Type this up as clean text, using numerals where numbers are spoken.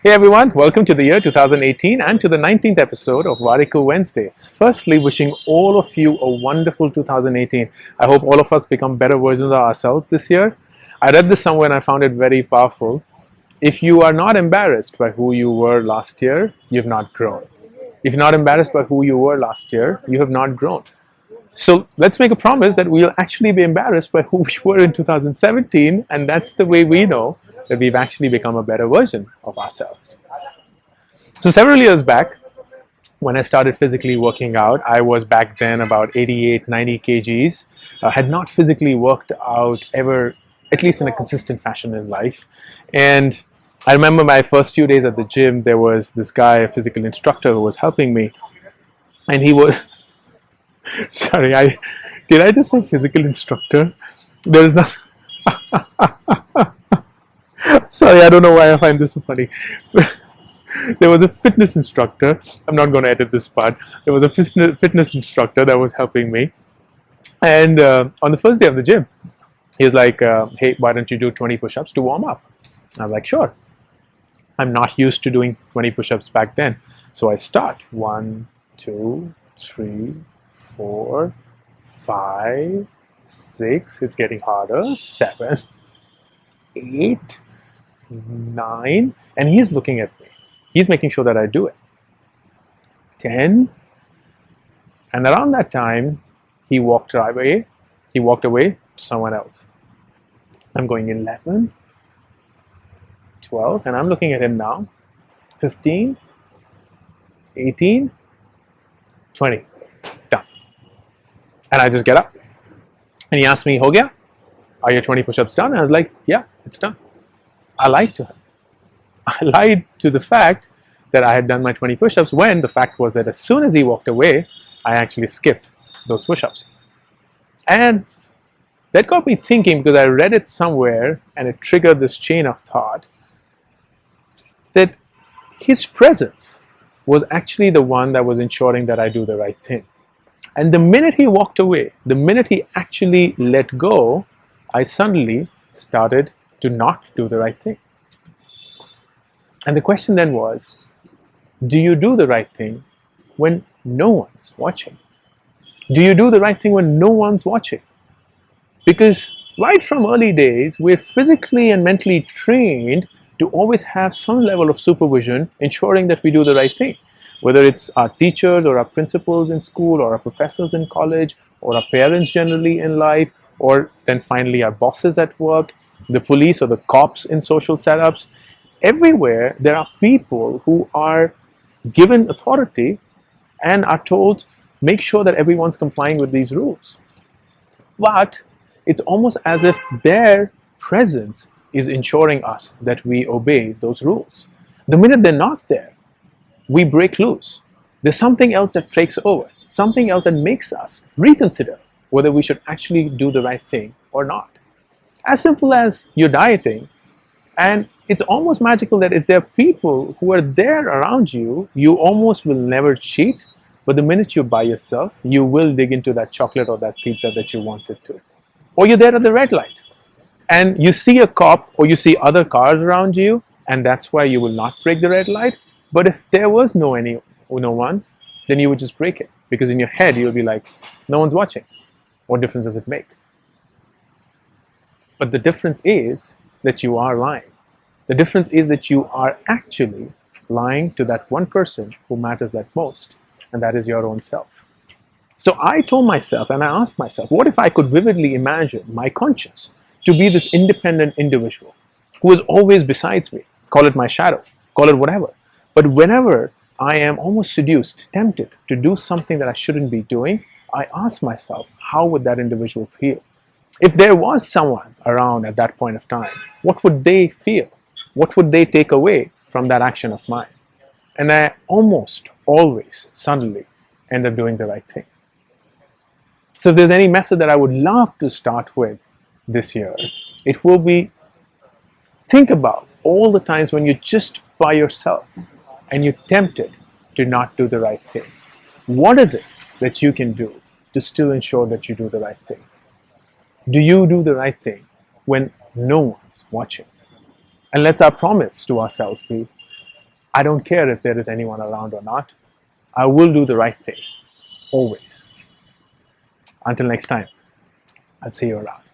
Hey everyone, welcome to the year 2018 and to the 19th episode of Warikoo Wednesdays. Firstly, wishing all of you a wonderful 2018. I hope all of us become better versions of ourselves this year. I read this somewhere and I found it very powerful. If you are not embarrassed by who you were last year, you've not grown. If you're not embarrassed by who you were last year, you have not grown. So let's make a promise that we'll actually be embarrassed by who we were in 2017, and that's the way we know that we've actually become a better version of ourselves. So several years back, when I started physically working out, I was back then about 88, 90 kgs, had not physically worked out ever, at least in a consistent fashion in life. And I remember my first few days at the gym, there was this guy, a physical instructor, who was helping me, and he was sorry, did I just say physical instructor? There is not. Sorry, I don't know why I find this so funny. There was a fitness instructor. I'm not going to edit this part. There was a fitness instructor that was helping me, and on the first day of the gym, he was like, "Hey, why don't you do 20 push-ups to warm up?" I was like, "Sure." I'm not used to doing 20 push-ups back then, so I start 1, 2, 3. 4, 5, 6, it's getting harder, 7, 8, 9, and he's looking at me. He's making sure that I do it. 10, and around that time, he walked away to someone else. I'm going 11, 12, and I'm looking at him now. 15, 18, 20. Done. And I just get up. And he asked me, "Ho gaya? Are your 20 push-ups done?" And I was like, "Yeah, it's done." I lied to him. I lied to the fact that I had done my 20 push-ups when the fact was that as soon as he walked away, I actually skipped those push-ups. And that got me thinking, because I read it somewhere and it triggered this chain of thought, that his presence was actually the one that was ensuring that I do the right thing. And the minute he walked away, the minute he actually let go, I suddenly started to not do the right thing. And the question then was, do you do the right thing when no one's watching? Do you do the right thing when no one's watching? Because right from early days, we're physically and mentally trained to always have some level of supervision, ensuring that we do the right thing. Whether it's our teachers or our principals in school or our professors in college or our parents generally in life, or then finally our bosses at work, the police or the cops in social setups. Everywhere there are people who are given authority and are told, make sure that everyone's complying with these rules. But it's almost as if their presence is ensuring us that we obey those rules. The minute they're not there, we break loose. There's something else that takes over, something else that makes us reconsider whether we should actually do the right thing or not. As simple as you're dieting, and it's almost magical that if there are people who are there around you, you almost will never cheat, but the minute you're by yourself, you will dig into that chocolate or that pizza that you wanted to. Or you're there at the red light, and you see a cop or you see other cars around you, and that's why you will not break the red light. But if there was no one, then you would just break it, because in your head you'll be like, no one's watching. What difference does it make? But the difference is that you are lying. The difference is that you are actually lying to that one person who matters at most, and that is your own self. So I told myself, and I asked myself, what if I could vividly imagine my conscience to be this independent individual who is always besides me? Call it my shadow, call it whatever. But whenever I am almost seduced, tempted to do something that I shouldn't be doing, I ask myself, how would that individual feel? If there was someone around at that point of time, what would they feel? What would they take away from that action of mine? And I almost always suddenly end up doing the right thing. So if there's any message that I would love to start with this year, it will be, think about all the times when you're just by yourself and you're tempted to not do the right thing. What is it that you can do to still ensure that you do the right thing? Do you do the right thing when no one's watching? And let our promise to ourselves be, I don't care if there is anyone around or not. I will do the right thing, always. Until next time, I'll see you around.